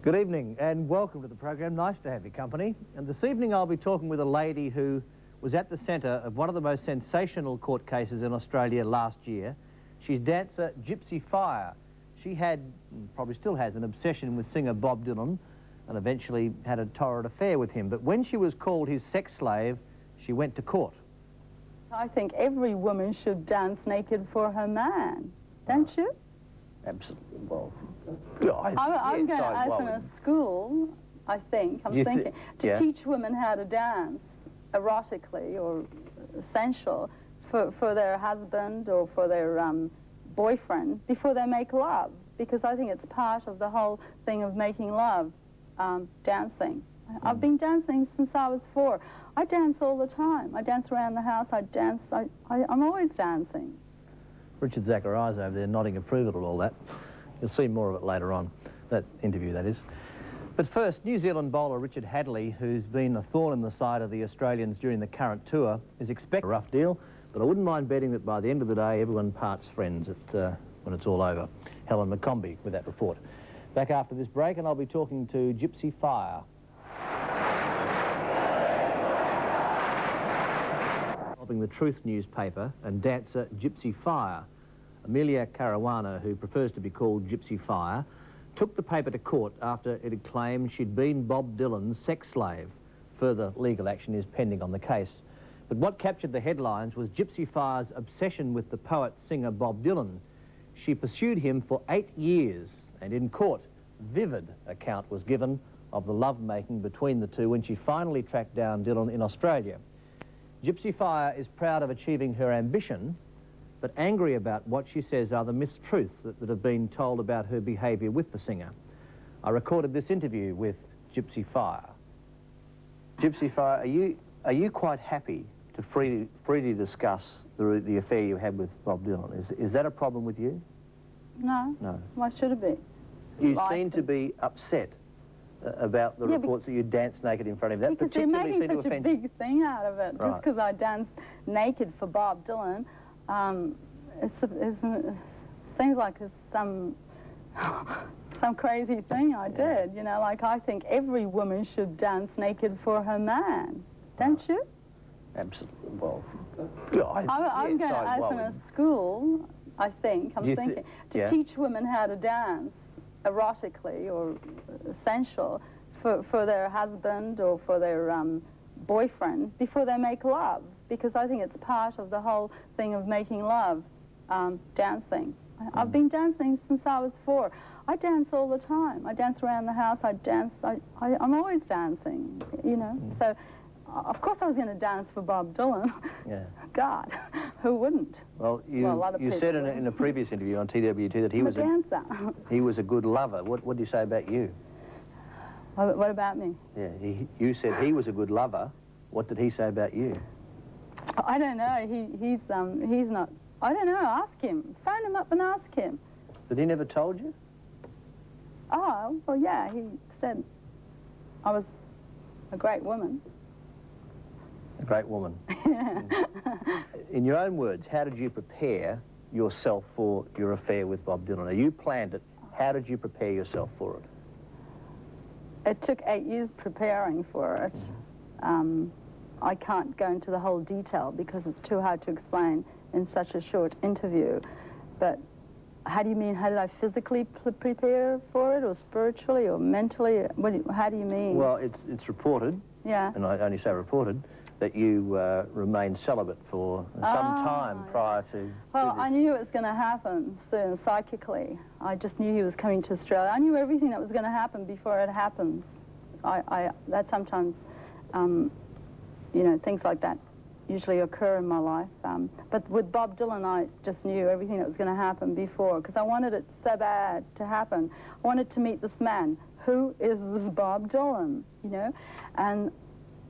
Good evening and welcome to the program. Nice to have your company. And this evening I'll be talking with a lady who was at the centre of one of the most sensational court cases in Australia last year. She's dancer Gypsy Fire. She had, and probably still has, an obsession with singer Bob Dylan and eventually had a torrid affair with him. But when she was called his sex slave, she went to court. I think every woman should dance naked for her man, don't you? Absolutely. Well, I'm going to open a school, I think, I'm thinking, to teach women how to dance erotically or sensual for their husband or for their boyfriend before they make love, because I think it's part of the whole thing of making love, dancing. I've been dancing since I was 4. I dance all the time. I dance around the house, I dance, I'm always dancing. Richard Zacharias over there nodding approval at all that. You'll see more of it later on, that interview that is. But first, New Zealand bowler Richard Hadley, who's been a thorn in the side of the Australians during the current tour, is expecting a rough deal, but I wouldn't mind betting that by the end of the day everyone parts friends when it's all over. Helen McCombie with that report. Back after this break and I'll be talking to Gypsy Fire. The Truth newspaper and dancer Gypsy Fire. Emelia who prefers to be called Gypsy Fire, took the paper to court after it had claimed she'd been Bob Dylan's sex slave. Further legal action is pending on the case. But what captured the headlines was Gypsy Fire's obsession with the poet-singer Bob Dylan. She pursued him for 8 years, and in court, vivid account was given of the love-making between the two when she finally tracked down Dylan in Australia. Gypsy Fire is proud of achieving her ambition, but angry about what she says are the mistruths that have been told about her behaviour with the singer. I recorded this interview with Gypsy Fire. Gypsy Fire, are you quite happy to freely discuss the affair you had with Bob Dylan? Is that a problem with you? No. No. Why should it be? You seem to be upset about the reports that you danced naked in front of him. That because they're making such a big thing out of it. Just because I danced naked for Bob Dylan, it seems like it's some crazy thing I did. You know, like I think every woman should dance naked for her man, don't you? absolutely. Well, I'm going to open a school, I think, I'm thinking, to teach women how to dance erotically or sensual for their husband or for their boyfriend before they make love, because I think it's part of the whole thing of making love, dancing. I've been dancing since I was 4. I dance all the time. I dance around the house, I dance, I'm always dancing, you know. So, of course I was going to dance for Bob Dylan. Yeah. God, who wouldn't? Well, you said in a previous interview on TWT that he was a dancer. He was a good lover. What did he say about you? What about me? Yeah, you said he was a good lover. What did he say about you? I don't know. He's not. I don't know. Ask him. Phone him up and ask him. But he never told you? Oh, well, yeah. He said I was a great woman. A great woman. In your own words, how did you prepare yourself for your affair with Bob Dylan? Now, you planned it. How did you prepare yourself for it? It took 8 years preparing for it. I can't go into the whole detail because it's too hard to explain in such a short interview. But how do you mean, how did I physically prepare for it, or spiritually, or mentally? How do you mean? Well, it's reported, and I only say reported, that you remained celibate for some time prior to... Well, I knew it was going to happen soon, psychically. I just knew he was coming to Australia. I knew everything that was going to happen before it happens. That sometimes, you know, things like that usually occur in my life. But with Bob Dylan, I just knew everything that was going to happen before, because I wanted it so bad to happen. I wanted to meet this man. Who is this Bob Dylan, you know? And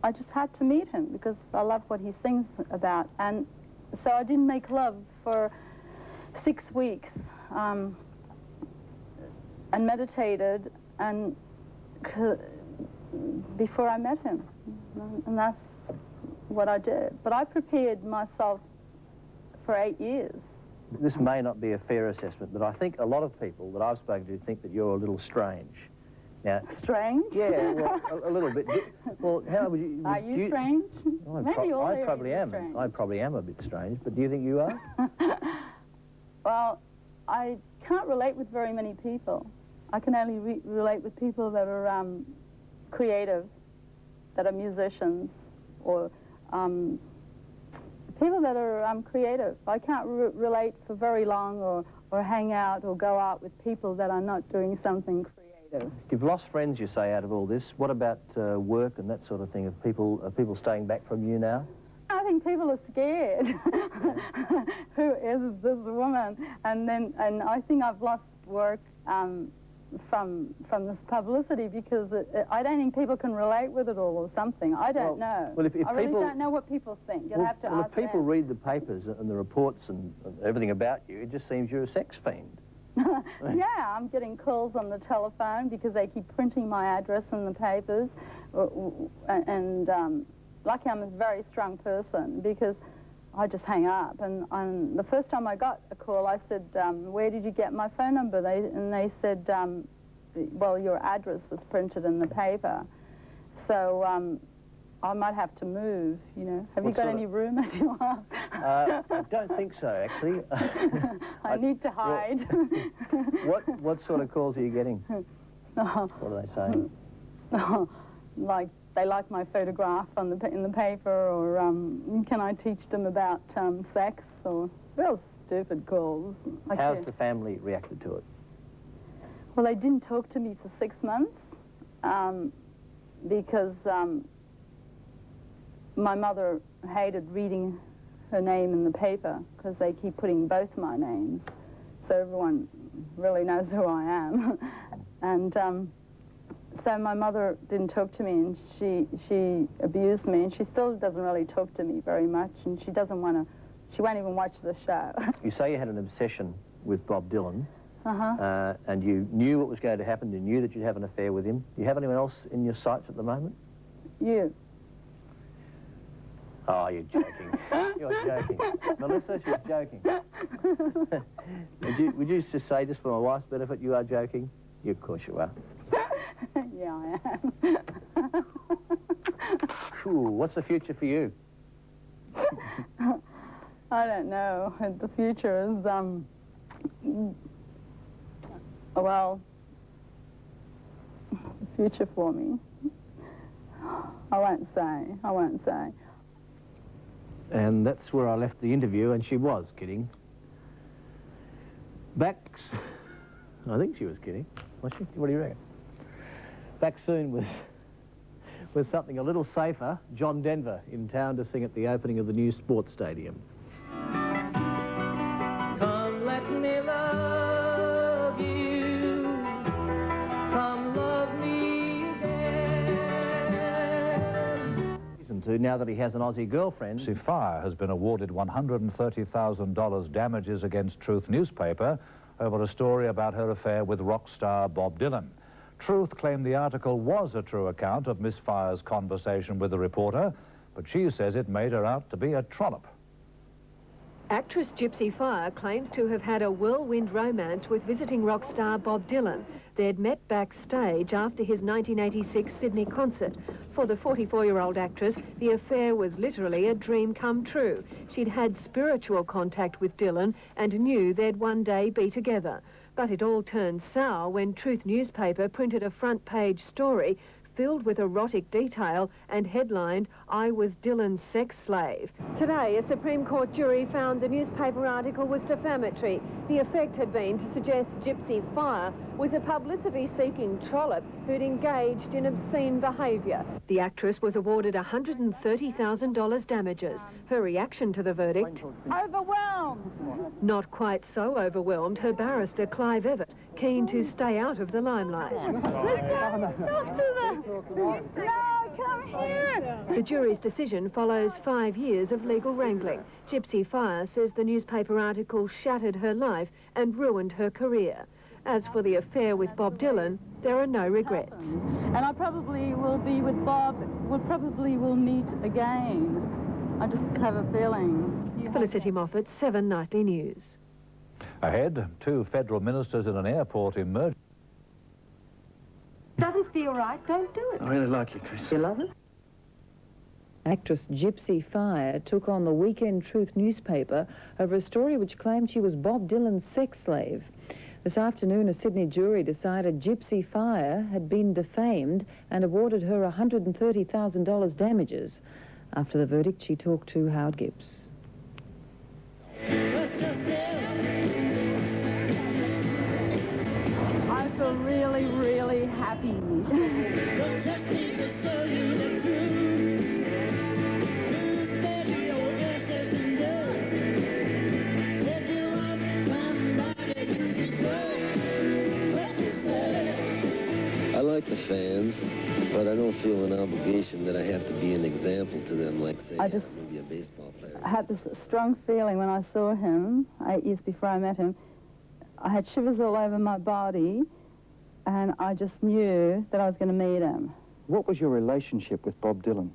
I just had to meet him because I love what he sings about. And so I didn't make love for 6 weeks and meditated and before I met him. And that's what I did. But I prepared myself for 8 years. This may not be a fair assessment, but I think a lot of people that I've spoken to think that you're a little strange. Now, Strange? yeah, well, a little bit. Well, how would you... Are you strange? Maybe all I areas probably are am. strange. I probably am a bit strange, but do you think you are? Well, I can't relate with very many people. I can only relate with people that are creative, that are musicians, or people that are creative. I can't relate for very long or hang out or go out with people that are not doing something creative. You've lost friends, you say, out of all this. What about work and that sort of thing? Are people staying back from you now? I think people are scared. Who is this woman? And I think I've lost work from this publicity because I don't think people can relate with it all or something. I don't know. Well, if I really don't know what people think. You'll have to ask if people them. read the papers and the reports and everything about you, it just seems you're a sex fiend. Yeah, I'm getting calls on the telephone because they keep printing my address in the papers. And lucky I'm a very strong person because I just hang up. And the first time I got a call, I said, where did you get my phone number? They said, well, your address was printed in the paper. So I might have to move, you know. Have you got any room at your house? I don't think so, actually. I need to hide. What sort of calls are you getting? What are they saying? Like, they like my photograph in the paper, or can I teach them about sex, or real stupid calls. How's the family reacted to it? Well, they didn't talk to me for 6 months because my mother hated reading her name in the paper because they keep putting both my names, so everyone really knows who I am. And so my mother didn't talk to me, and she abused me, and she still doesn't really talk to me very much, and she won't even watch the show. You say you had an obsession with Bob Dylan, Uh-huh. and you knew what was going to happen, you knew that you'd have an affair with him. Do you have anyone else in your sights at the moment? You. Oh, you're joking. You're joking. Melissa, she's joking. Would you just say, just for my wife's benefit, you are joking? Yeah, of course you are. Yeah, I am. Cool. What's the future for you? I don't know. The future is, well, the future for me. I won't say. And that's where I left the interview, and she was kidding. I think she was kidding. Was she? What do you reckon? Back soon with something a little safer. John Denver in town to sing at the opening of the new sports stadium. Come let me love you. Come love me again. Listen to now that he has an Aussie girlfriend. Gypsy Fire has been awarded $130,000 damages against Truth newspaper over a story about her affair with rock star Bob Dylan. Truth claimed the article was a true account of Miss Fire's conversation with the reporter, but she says it made her out to be a trollop. Actress Gypsy Fire claims to have had a whirlwind romance with visiting rock star Bob Dylan. They'd met backstage after his 1986 Sydney concert. For the 44-year-old actress, the affair was literally a dream come true. She'd had spiritual contact with Dylan and knew they'd one day be together. But it all turned sour when Truth newspaper printed a front-page story filled with erotic detail and headlined, "I was Dylan's sex slave." Today, a Supreme Court jury found the newspaper article was defamatory. The effect had been to suggest Gypsy Fire was a publicity-seeking trollop who'd engaged in obscene behaviour. The actress was awarded $130,000 damages. Her reaction to the verdict? Overwhelmed! Not quite so overwhelmed, her barrister Clive Everett, keen to stay out of the limelight. Talk to them! No, come here! The jury's decision follows 5 years of legal wrangling. Gypsy Fire says the newspaper article shattered her life and ruined her career. As for the affair with Bob Dylan, there are no regrets. And I probably will be with Bob. We probably will meet again. I just have a feeling. Felicity Moffat, 7 Nightly News. Ahead, 2 federal ministers in an airport emergency. Doesn't feel right, don't do it. I really like you, Chris. You love it? Actress Gypsy Fire took on the Weekend Truth newspaper over a story which claimed she was Bob Dylan's sex slave. This afternoon, a Sydney jury decided Gypsy Fire had been defamed and awarded her $130,000 damages. After the verdict, she talked to Howard Gibbs. I feel really, really happy. I like the fans, but I don't feel an obligation that I have to be an example to them, like, say, maybe a baseball player. I had this strong feeling when I saw him, 8 years before I met him. I had shivers all over my body, and I just knew that I was going to meet him. What was your relationship with Bob Dylan?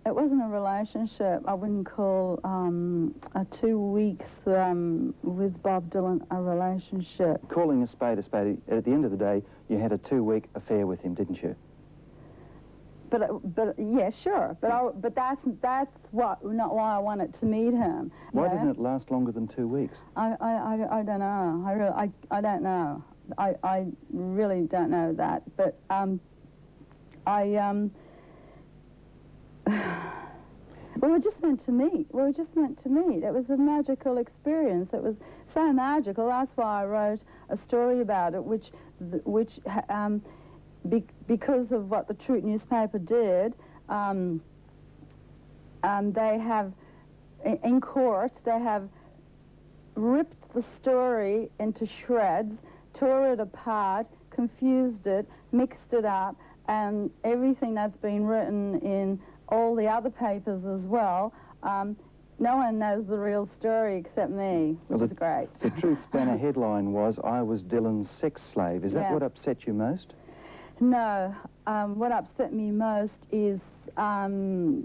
It wasn't a relationship. I wouldn't call 2 weeks with Bob Dylan a relationship. Calling a spade, at the end of the day, you had a 2-week affair with him, didn't you? But yeah, sure. But that's not why I wanted to meet him. Why didn't it last longer than 2 weeks? I don't know. I don't know. I really don't know that. But we were just meant to meet. We were just meant to meet. It was a magical experience. It was so magical. That's why I wrote a story about it, because of what the Truth newspaper did, they have, in court, they have ripped the story into shreds, tore it apart, confused it, mixed it up, and everything that's been written in all the other papers as well, no one knows the real story except me, which is great. The Truth banner headline was, "I was Dylan's sex slave." Is that what upset you most? No. What upset me most is the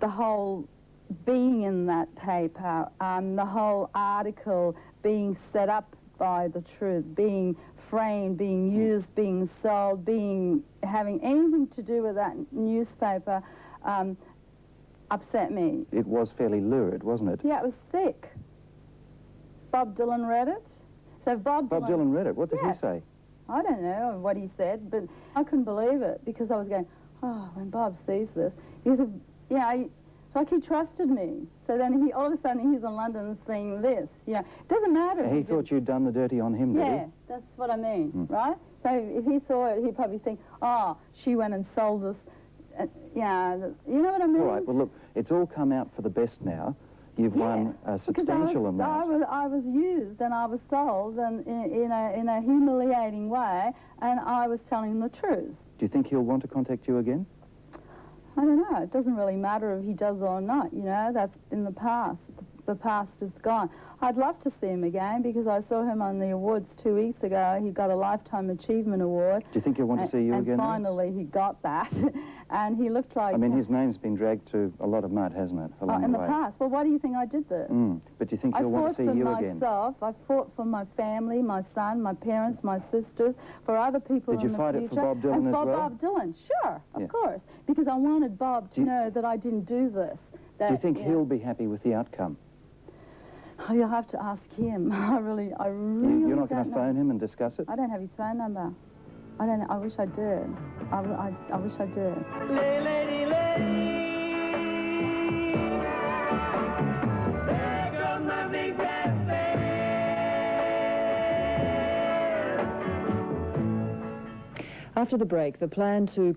whole being in that paper, the whole article being set up by the Truth, being framed, being used, being sold, having anything to do with that newspaper upset me. It was fairly lurid, wasn't it? Yeah, it was thick. Bob Dylan read it. So Bob Dylan read it. What did he say? I don't know what he said, but I couldn't believe it because I was going, oh, when Bob sees this, he's a, like he trusted me. So then all of a sudden he's in London seeing this. It doesn't matter. He thought you'd done the dirty on him, did he? Yeah, that's what I mean, right? So if he saw it, he'd probably think, oh, she went and sold this. You know what I mean? All right, well, look, it's all come out for the best now. You've won a substantial amount. I was used and I was sold and in a humiliating way, and I was telling the truth. Do you think he'll want to contact you again? I don't know. It doesn't really matter if he does or not, That's in the past. The past is gone. I'd love to see him again because I saw him on the awards 2 weeks ago. He got a Lifetime Achievement Award. Do you think he'll want to see you again? And finally he got that. And he looked like... I mean, his name's been dragged through a lot of mud, hasn't it, along the way? In the past. Well, why do you think I did this? But do you think he'll want to see you again? I fought for myself. I fought for my family, my son, my parents, my sisters, for other people in the future. Did you fight it for Bob Dylan as well? And for Bob Dylan, sure, of course. Because I wanted Bob to know that I didn't do this. Do you think he'll be happy with the outcome? Oh, you'll have to ask him. I really You're not going to phone him and discuss it? I don't have his phone number. I don't know. I wish I did. I wish I did. Lay, lady, lay. There goes my big bad face. After the break, the plan to